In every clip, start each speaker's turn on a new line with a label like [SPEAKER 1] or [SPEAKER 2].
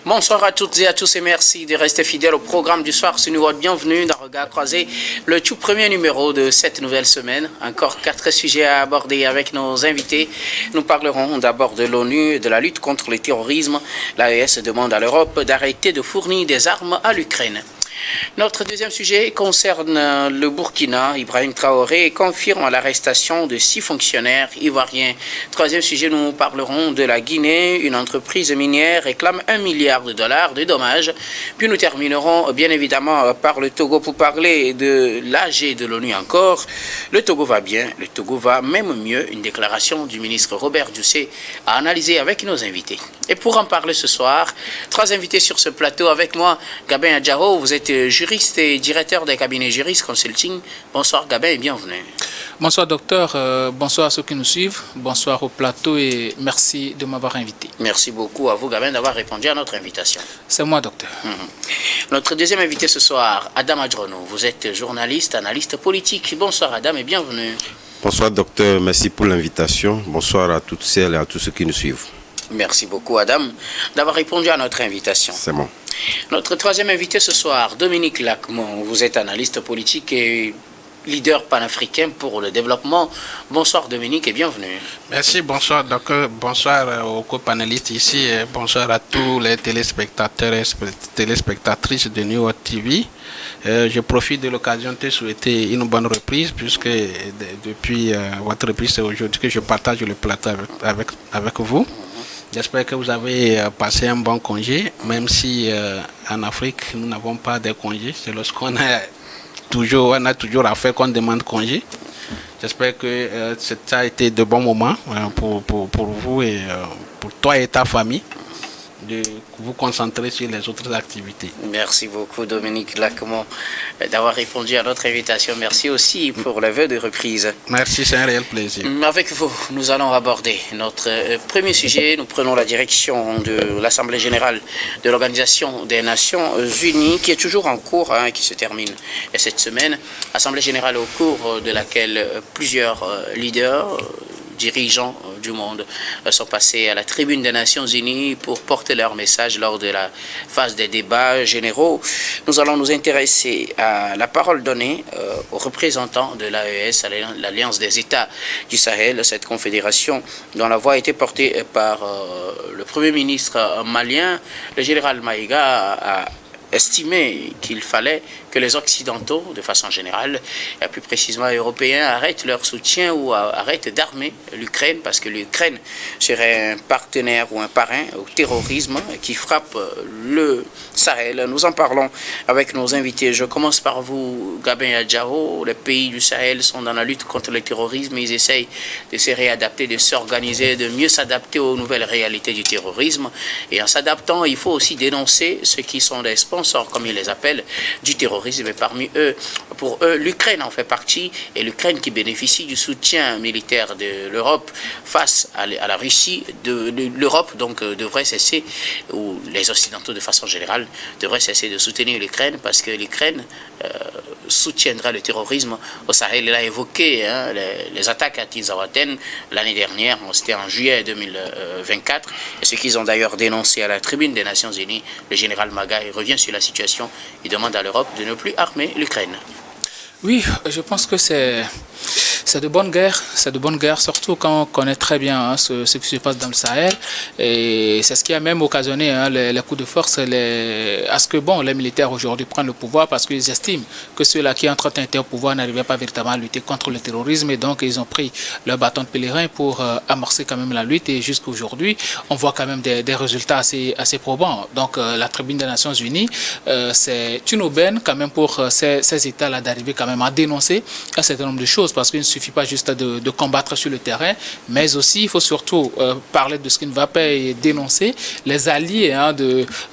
[SPEAKER 1] Bonsoir à toutes et à tous et merci de rester fidèles au programme du soir. C'est nouveau bienvenue dans Regard Croisé, le tout premier numéro de cette nouvelle semaine. Encore 4 sujets à aborder avec nos invités. Nous parlerons d'abord de l'ONU et de la lutte contre le terrorisme. L'AES demande à l'Europe d'arrêter de fournir des armes à l'Ukraine. Notre deuxième sujet concerne le Burkina. Ibrahim Traoré confirme l'arrestation de 6 fonctionnaires ivoiriens. Troisième sujet, nous parlerons de la Guinée. Une entreprise minière réclame $1 milliard de dommages. Puis nous terminerons bien évidemment par le Togo pour parler de l'AG de l'ONU encore. Le Togo va bien, le Togo va même mieux. Une déclaration du ministre Robert Dussé à analyser avec nos invités. Et pour en parler ce soir, 3 invités sur ce plateau avec moi. Gabin Adjaro, vous êtes juriste et directeur des cabinets Juris Consulting. Bonsoir Gabin et bienvenue.
[SPEAKER 2] Bonsoir docteur, bonsoir à ceux qui nous suivent, bonsoir au plateau et merci de m'avoir invité.
[SPEAKER 1] Merci beaucoup à vous Gabin d'avoir répondu à notre invitation.
[SPEAKER 2] C'est moi docteur.
[SPEAKER 1] Notre deuxième invité ce soir, Adam Adjrono. Vous êtes journaliste, analyste politique. Bonsoir Adam et bienvenue.
[SPEAKER 3] Bonsoir docteur, merci pour l'invitation. Bonsoir à toutes celles et à tous ceux qui nous suivent.
[SPEAKER 1] Merci beaucoup Adam d'avoir répondu à notre invitation.
[SPEAKER 3] C'est bon.
[SPEAKER 1] Notre troisième invité ce soir, Dominique Lacmon. Vous êtes analyste politique et leader panafricain pour le développement. Bonsoir Dominique et bienvenue.
[SPEAKER 4] Merci, bonsoir docteur, bonsoir aux co-panélistes ici, et bonsoir à tous les téléspectateurs et téléspectatrices de New World TV. Je profite de l'occasion de te souhaiter une bonne reprise puisque depuis votre reprise, c'est aujourd'hui que je partage le plateau avec vous. J'espère que vous avez passé un bon congé, même si en Afrique, nous n'avons pas de congé. C'est lorsqu'on a toujours affaire qu'on demande congé. J'espère que ça a été de bons moments pour vous et pour toi et ta famille, de vous concentrer sur les autres activités.
[SPEAKER 1] Merci beaucoup Dominique Lacmon d'avoir répondu à notre invitation. Merci aussi pour le vœu de reprise.
[SPEAKER 4] Merci, c'est un réel plaisir.
[SPEAKER 1] Avec vous, nous allons aborder notre premier sujet. Nous prenons la direction de l'Assemblée générale de l'Organisation des Nations Unies qui est toujours en cours, qui se termine cette semaine. Assemblée générale au cours de laquelle plusieurs leaders, dirigeants du monde sont passés à la tribune des Nations Unies pour porter leur message lors de la phase des débats généraux. Nous allons nous intéresser à la parole donnée aux représentants de l'AES, l'Alliance des États du Sahel, cette confédération dont la voix a été portée par le Premier ministre malien. Le général Maïga a estimé qu'il fallait que les Occidentaux, de façon générale, et plus précisément européens, arrêtent leur soutien ou arrêtent d'armer l'Ukraine, parce que l'Ukraine serait un partenaire ou un parrain au terrorisme qui frappe le Sahel. Nous en parlons avec nos invités. Je commence par vous, Gabin Adjaro. Les pays du Sahel sont dans la lutte contre le terrorisme. Ils essayent de se réadapter, de s'organiser, de mieux s'adapter aux nouvelles réalités du terrorisme. Et en s'adaptant, il faut aussi dénoncer ceux qui sont des sponsors, comme ils les appellent, du terrorisme. Et parmi eux, pour eux, l'Ukraine en fait partie, et l'Ukraine qui bénéficie du soutien militaire de l'Europe face à la Russie, l'Europe donc devrait cesser, ou les Occidentaux de façon générale devraient cesser de soutenir l'Ukraine, parce que l'Ukraine soutiendra le terrorisme au Sahel. Il a évoqué les attaques à Tizawaten l'année dernière, c'était en juillet 2024, et ce qu'ils ont d'ailleurs dénoncé à la tribune des Nations Unies. Le général Maga revient sur la situation, il demande à l'Europe de ne plus armer l'Ukraine.
[SPEAKER 2] Oui, je pense que c'est de bonne guerre, surtout quand on connaît très bien ce qui se passe dans le Sahel. Et c'est ce qui a même occasionné les coups de force à ce que les militaires aujourd'hui prennent le pouvoir, parce qu'ils estiment que ceux-là qui entretenaient au pouvoir n'arrivaient pas véritablement à lutter contre le terrorisme, et donc ils ont pris leur bâton de pèlerin pour amorcer quand même la lutte, et jusqu'à aujourd'hui on voit quand même des résultats assez probants. Donc la tribune des Nations Unies, c'est une aubaine quand même pour ces États-là d'arriver quand même à dénoncer un certain nombre de choses, parce qu'il ne suffit pas juste de combattre sur le terrain, mais aussi il faut surtout parler de ce qui ne va pas et dénoncer les alliés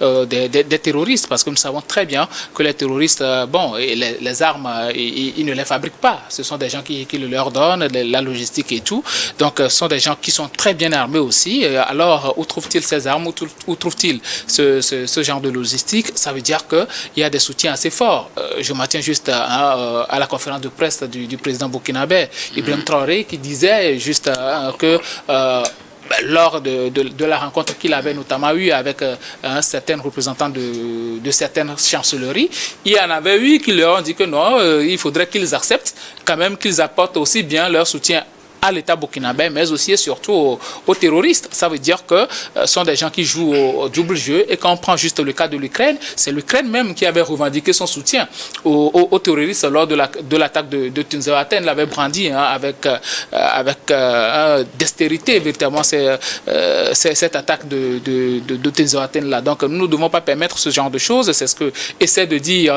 [SPEAKER 2] des terroristes, parce que nous savons très bien que les terroristes, les armes, ils ne les fabriquent pas, ce sont des gens qui le leur donnent, la logistique et tout, donc ce sont des gens qui sont très bien armés aussi. Alors où trouvent-ils ces armes, où trouvent-ils ce genre de logistique? Ça veut dire qu'il y a des soutiens assez forts. Je m'attends juste à la conférence de presse du président burkinabé, Ibrahim Traoré, qui disait juste que lors de la rencontre qu'il avait notamment eu avec un certain représentant de certaines chancelleries, il y en avait eu qui leur ont dit que non, il faudrait qu'ils acceptent quand même qu'ils apportent aussi bien leur soutien à l'État burkinabé, mais aussi et surtout aux terroristes. Ça veut dire que ce sont des gens qui jouent au double jeu. Et quand on prend juste le cas de l'Ukraine, c'est l'Ukraine même qui avait revendiqué son soutien aux terroristes lors de l'attaque de Tinzaouaten. Il l'avait brandi avec d'estérité, véritablement, cette attaque de Tinzaouaten là. Donc nous ne devons pas permettre ce genre de choses. C'est ce que essaie de dire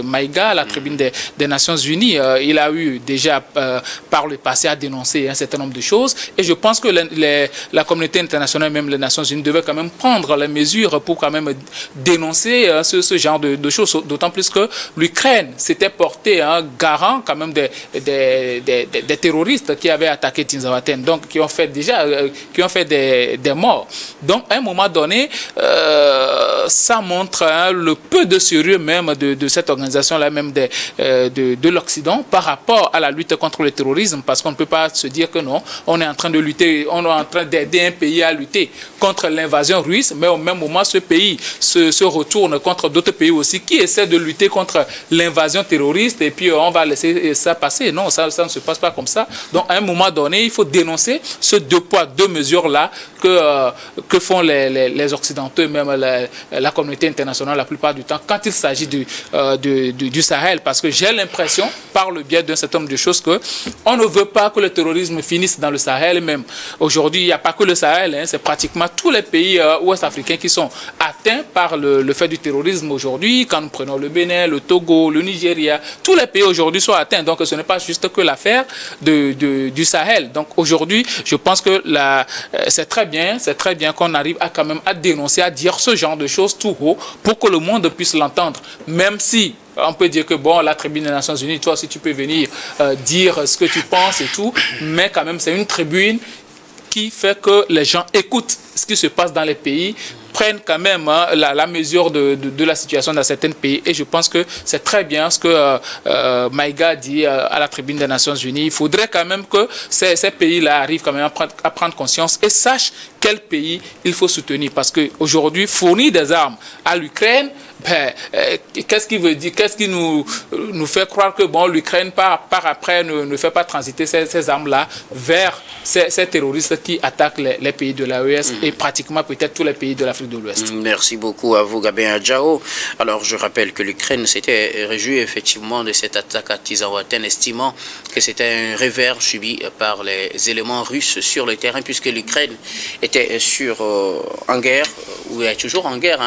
[SPEAKER 2] Maïga à la tribune des Nations Unies. Il a eu déjà par le passé à dénoncer un certain nombre de choses, et je pense que la communauté internationale, même les Nations Unies, devaient quand même prendre les mesures pour quand même dénoncer ce genre de choses, d'autant plus que l'Ukraine s'était portée garant quand même des terroristes qui avaient attaqué Tinzaouaten, donc qui ont fait des morts. Donc à un moment donné, ça montre le peu de sérieux même de cette organisation-là, même de l'Occident par rapport à la lutte contre le terrorisme, parce qu'on ne peut pas se dire que non, on est en train de lutter, on est en train d'aider un pays à lutter contre l'invasion russe, mais au même moment, ce pays se retourne contre d'autres pays aussi qui essaient de lutter contre l'invasion terroriste, et puis on va laisser ça passer. Non, ça ne se passe pas comme ça. Donc, à un moment donné, il faut dénoncer ce deux poids, deux mesures-là que font les Occidentaux, même la communauté internationale la plupart du temps, quand il s'agit du Sahel, parce que j'ai l'impression, par le biais d'un certain nombre de choses, qu'on ne veut pas que le terrorisme finisse dans le Sahel même. Aujourd'hui, il n'y a pas que le Sahel, c'est pratiquement tous les pays ouest-africains qui sont atteints par le fait du terrorisme aujourd'hui. Quand nous prenons le Bénin, le Togo, le Nigeria, tous les pays aujourd'hui sont atteints. Donc ce n'est pas juste que l'affaire du Sahel. Donc aujourd'hui, je pense que c'est très bien qu'on arrive à quand même à dénoncer, à dire ce genre de choses tout haut pour que le monde puisse l'entendre. Même si on peut dire que bon, la tribune des Nations Unies, toi aussi tu peux venir dire ce que tu penses et tout, mais quand même c'est une tribune qui fait que les gens écoutent ce qui se passe dans les pays, prennent quand même la mesure de la situation dans certains pays, et je pense que c'est très bien ce que Maïga dit à la tribune des Nations Unies. Il faudrait quand même que ces pays-là arrivent quand même à prendre conscience et sachent quel pays il faut soutenir, parce qu'aujourd'hui, fournir des armes à l'Ukraine, qu'est-ce qui veut dire, qu'est-ce qui nous fait croire que bon, l'Ukraine par après ne fait pas transiter ces armes-là vers ces terroristes qui attaquent les pays de l'AES et pratiquement peut-être tous les pays de l'Afrique de l'Ouest.
[SPEAKER 1] Merci beaucoup à vous, Gabin Adjao. Alors je rappelle que l'Ukraine s'était réjouie effectivement de cette attaque à Tinzaouaten, estimant que c'était un revers subi par les éléments russes sur le terrain, puisque l'Ukraine était en guerre, ou est toujours en guerre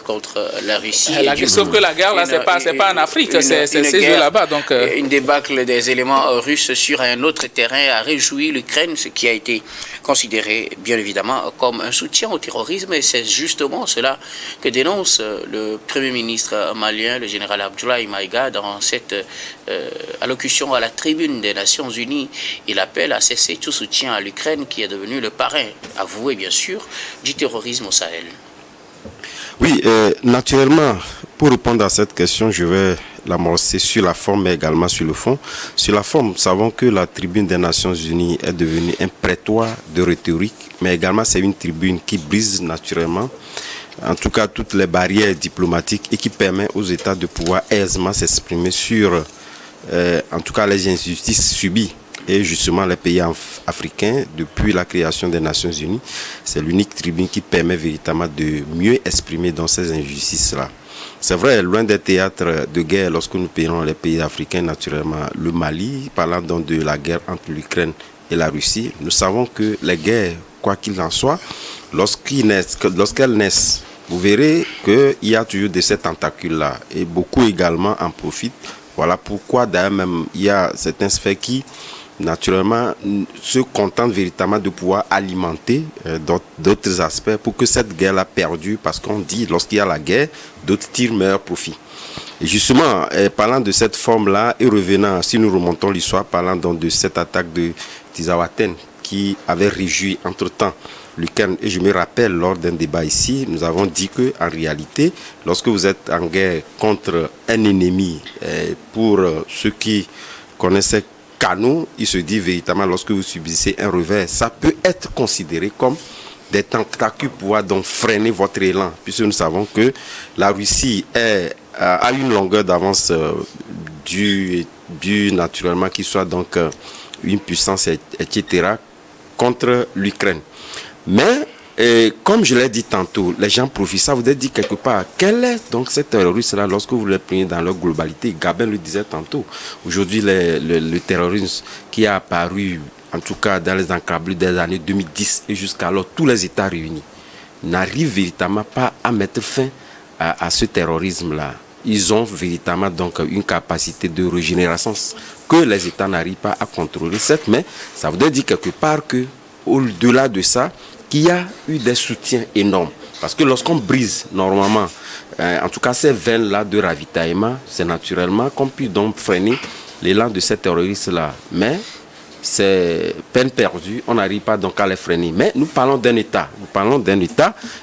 [SPEAKER 1] contre la Russie.
[SPEAKER 2] Sauf que la guerre, là, c'est pas en Afrique, c'est ces jeux là-bas. Donc,
[SPEAKER 1] une débâcle des éléments russes sur un autre terrain a réjoui l'Ukraine, ce qui a été considéré, bien évidemment, comme un soutien au terrorisme. Et c'est justement cela que dénonce le Premier ministre malien, le général Abdoulaye Maïga, dans cette allocution à la tribune des Nations Unies. Il appelle à cesser tout soutien à l'Ukraine, qui est devenu le parrain, avoué bien sûr, du terrorisme au Sahel.
[SPEAKER 3] Oui, naturellement, pour répondre à cette question, je vais l'amorcer sur la forme, mais également sur le fond. Sur la forme, nous savons que la tribune des Nations Unies est devenue un prétoire de rhétorique, mais également c'est une tribune qui brise naturellement, en tout cas, toutes les barrières diplomatiques et qui permet aux États de pouvoir aisément s'exprimer sur, en tout cas, les injustices subies. Et justement, les pays africains, depuis la création des Nations Unies, c'est l'unique tribune qui permet véritablement de mieux exprimer dans ces injustices-là. C'est vrai, loin des théâtres de guerre, lorsque nous payons les pays africains, naturellement, le Mali, parlant donc de la guerre entre l'Ukraine et la Russie, nous savons que les guerres, quoi qu'il en soit, lorsqu'elles naissent, vous verrez qu'il y a toujours de ces tentacules-là. Et beaucoup également en profitent. Voilà pourquoi d'ailleurs même il y a certains sphères qui naturellement se contentent véritablement de pouvoir alimenter d'autres aspects pour que cette guerre-là perdure, parce qu'on dit lorsqu'il y a la guerre, d'autres tirent meilleur profit. Et justement, parlant de cette forme-là et revenant, si nous remontons l'histoire, parlant donc de cette attaque de Tinzaouaten qui avait réjoui entre-temps l'Ukraine, et je me rappelle lors d'un débat ici, nous avons dit que en réalité, lorsque vous êtes en guerre contre un ennemi, pour ceux qui connaissaient canaux, il se dit véritablement, lorsque vous subissez un revers, ça peut être considéré comme des tentacules pour pouvoir donc freiner votre élan, puisque nous savons que la Russie a une longueur d'avance due naturellement qu'il soit donc une puissance, etc., contre l'Ukraine. Mais, comme je l'ai dit tantôt, les gens profitent. Ça vous dit quelque part, quel est donc ces terroristes-là lorsque vous les prenez dans leur globalité? Gabin le disait tantôt. Aujourd'hui, le terrorisme qui a apparu, en tout cas dans les encablures des années 2010 et jusqu'alors, tous les États réunis, n'arrivent véritablement pas à mettre fin à ce terrorisme-là. Ils ont véritablement donc une capacité de régénération que les États n'arrivent pas à contrôler. Certes, mais ça voudrait dire quelque part que, au-delà de ça, qu'il y a eu des soutiens énormes. Parce que lorsqu'on brise normalement, en tout cas ces veines-là de ravitaillement, c'est naturellement qu'on puisse donc freiner l'élan de ces terroristes-là. Mais c'est peine perdue, on n'arrive pas donc à les freiner. Mais nous parlons d'un État,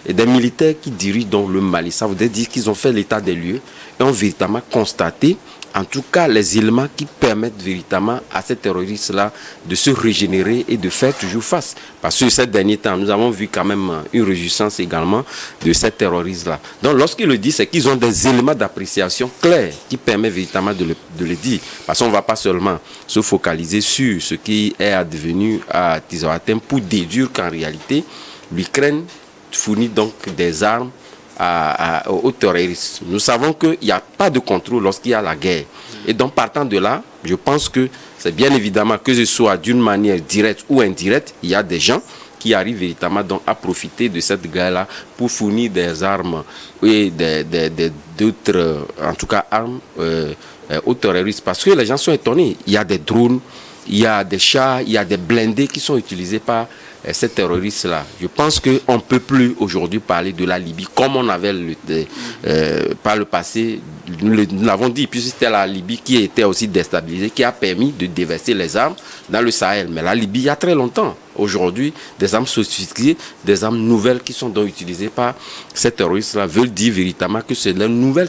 [SPEAKER 3] et des militaires qui dirigent donc le Mali. Ça veut dire qu'ils ont fait l'état des lieux et ont véritablement constaté, en tout cas, les éléments qui permettent véritablement à ces terroristes-là de se régénérer et de faire toujours face. Parce que ces derniers temps, nous avons vu quand même une résistance également de ces terroristes-là. Donc, lorsqu'ils le disent, c'est qu'ils ont des éléments d'appréciation clairs qui permettent véritablement de le dire. Parce qu'on ne va pas seulement se focaliser sur ce qui est advenu à Tizawatem pour déduire qu'en réalité, l'Ukraine fournit donc des armes aux terroristes. Nous savons qu'il n'y a pas de contrôle lorsqu'il y a la guerre. Et donc, partant de là, je pense que c'est bien évidemment que ce soit d'une manière directe ou indirecte, il y a des gens qui arrivent véritablement donc à profiter de cette guerre-là pour fournir des armes et d'autres, en tout cas, armes aux terroristes. Parce que les gens sont étonnés. Il y a des drones, il y a des chars, il y a des blindés qui sont utilisés par ces terroristes-là. Je pense qu'on ne peut plus aujourd'hui parler de la Libye comme on avait par le passé. Nous l'avons dit, puisque c'était la Libye qui était aussi déstabilisée, qui a permis de déverser les armes dans le Sahel. Mais la Libye, il y a très longtemps. Aujourd'hui, des armes sophistiquées, des armes nouvelles qui sont donc utilisées par ces terroristes-là veulent dire véritablement que c'est le nouveau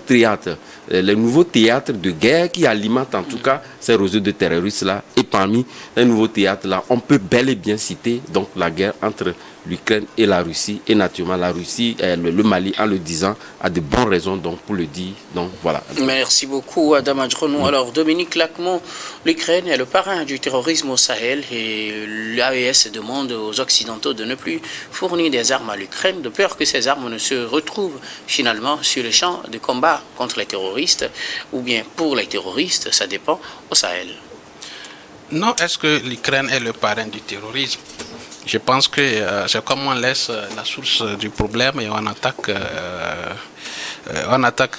[SPEAKER 3] théâtre de guerre qui alimente en tout cas ces réseaux de terroristes-là. Et parmi les nouveaux théâtres-là, on peut bel et bien citer donc la guerre entre l'Ukraine et la Russie. Et naturellement, la Russie, le Mali, en le disant, a de bonnes raisons donc, pour le dire. Donc, voilà.
[SPEAKER 1] Merci beaucoup, Adam Adjronou. Alors, Dominique Lacmon, l'Ukraine est le parrain du terrorisme au Sahel et l'AES demande aux Occidentaux de ne plus fournir des armes à l'Ukraine, de peur que ces armes ne se retrouvent finalement sur le champ de combat contre les terroristes ou bien pour les terroristes, ça dépend, au Sahel.
[SPEAKER 4] Non, est-ce que l'Ukraine est le parrain du terrorisme? Je pense que c'est comme on laisse la source du problème et on attaque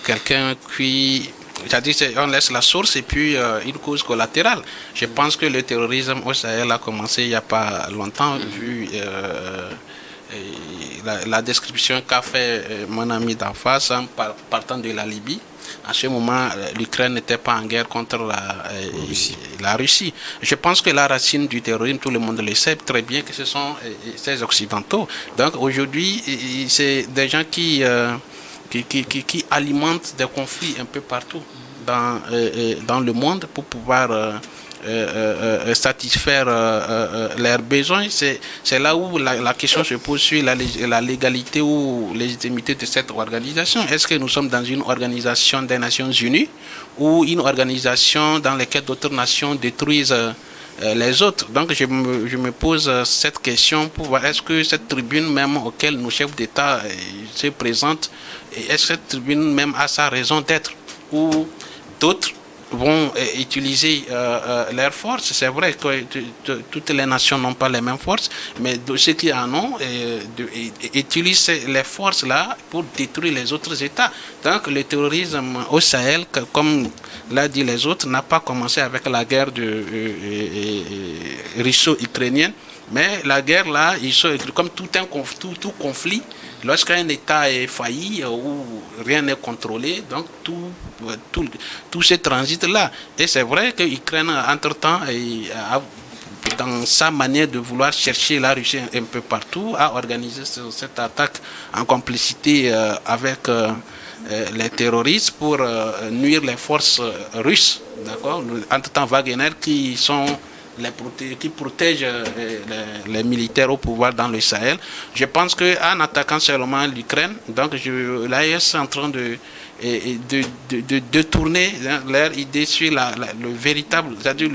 [SPEAKER 4] quelqu'un qui... C'est-à-dire on laisse la source et puis une cause collatérale. Je pense que le terrorisme au Sahel a commencé il n'y a pas longtemps, vu la description qu'a fait mon ami d'en face, partant de la Libye. À ce moment, l'Ukraine n'était pas en guerre contre la Russie. Je pense que la racine du terrorisme, tout le monde le sait très bien que ce sont ces Occidentaux. Donc aujourd'hui, c'est des gens qui alimentent des conflits un peu partout dans le monde pour pouvoir satisfaire leurs besoins. C'est là où la question se pose sur la légalité ou légitimité de cette organisation. Est-ce que nous sommes dans une organisation des Nations Unies ou une organisation dans laquelle d'autres nations détruisent les autres? Donc je me pose cette question pour voir est-ce que cette tribune même auquel nos chefs d'État se présentent, est-ce que cette tribune même a sa raison d'être ou d'autres vont utiliser leurs forces. C'est vrai que toutes les nations n'ont pas les mêmes forces, mais ceux qui en ont utilisent les forces là pour détruire les autres États. Donc le terrorisme au Sahel, comme l'a dit les autres, n'a pas commencé avec la guerre russo-ukrainienne, mais la guerre là, comme tout conflit, lorsqu'un État est failli ou rien n'est contrôlé, donc tout ce transit-là. Et c'est vrai que l'Ukraine, entre-temps, dans sa manière de vouloir chercher la Russie un peu partout, a organisé cette attaque en complicité avec les terroristes, pour nuire les forces russes, d'accord, entre-temps Wagner, qui protègent les militaires au pouvoir dans le Sahel. Je pense qu'en attaquant seulement l'Ukraine, donc l'AES est en train de tourner leur idée sur le véritable, c'est-à-dire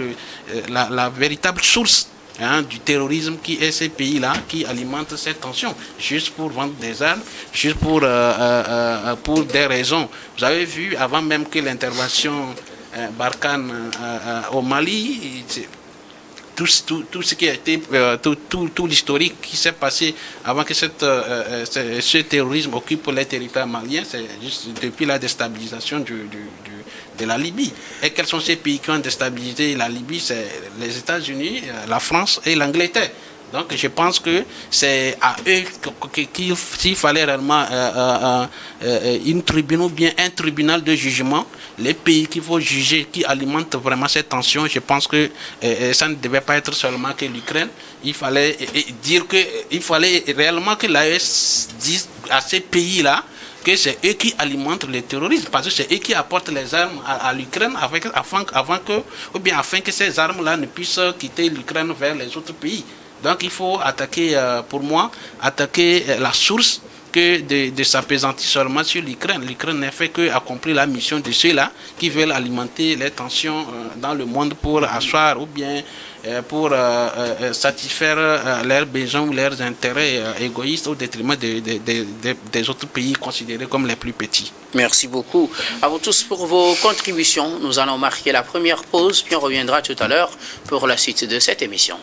[SPEAKER 4] la véritable source du terrorisme, qui est ces pays-là qui alimentent cette tension, juste pour vendre des armes, juste pour des raisons. Vous avez vu, avant même que l'intervention Barkhane au Mali, tout ce qui a été, tout l'historique qui s'est passé avant que ce terrorisme occupe les territoires maliens, c'est juste depuis la déstabilisation de la Libye. Et quels sont ces pays qui ont déstabilisé la Libye? C'est les États-Unis, la France et l'Angleterre. Donc je pense que c'est à eux s'il fallait réellement un tribunal de jugement, les pays qu'il faut juger, qui alimentent vraiment cette tension, je pense que ça ne devait pas être seulement que l'Ukraine. Il fallait réellement que l'AES dise à ces pays-là que c'est eux qui alimentent le terrorisme, parce que c'est eux qui apportent les armes à l'Ukraine afin que ces armes-là ne puissent quitter l'Ukraine vers les autres pays. Donc il faut attaquer la source que de s'appesantir seulement sur l'Ukraine. L'Ukraine n'a fait qu'accomplir la mission de ceux-là qui veulent alimenter les tensions dans le monde pour asseoir ou bien pour satisfaire leurs besoins ou leurs intérêts égoïstes au détriment des autres pays considérés comme les plus petits.
[SPEAKER 1] Merci beaucoup à vous tous pour vos contributions. Nous allons marquer la première pause, puis on reviendra tout à l'heure pour la suite de cette émission.